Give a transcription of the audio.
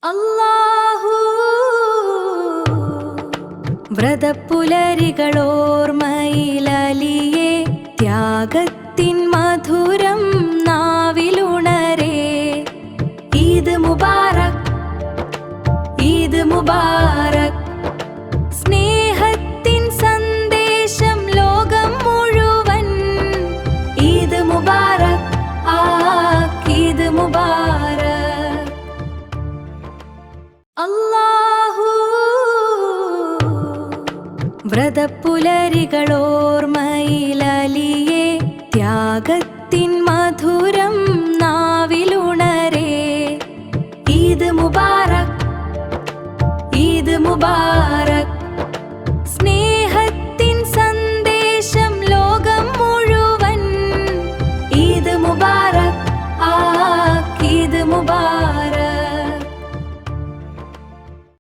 അല്ലാഹു വ്രതപ്പുലരികളോർമ്മയിലലിയെ ത്യാഗത്തിൻ മധുരം നാവിലുണരേ. ഈദ് മുബാറക്, ഈദ് മുബാറക്. സ്നേഹത്തിൻ സന്ദേശം ലോകം മുഴുവൻ. ഈദ് മുബാറക്, ഈദ് മുബാറക്. അല്ലാഹു വ്രതപ്പുലരികളോർമ്മയിലലിയെ ത്യാഗത്തിൻ മധുരം നാവിലുണരേ. ഈദ് മുബാറക്, ഈദ് മുബാറക്.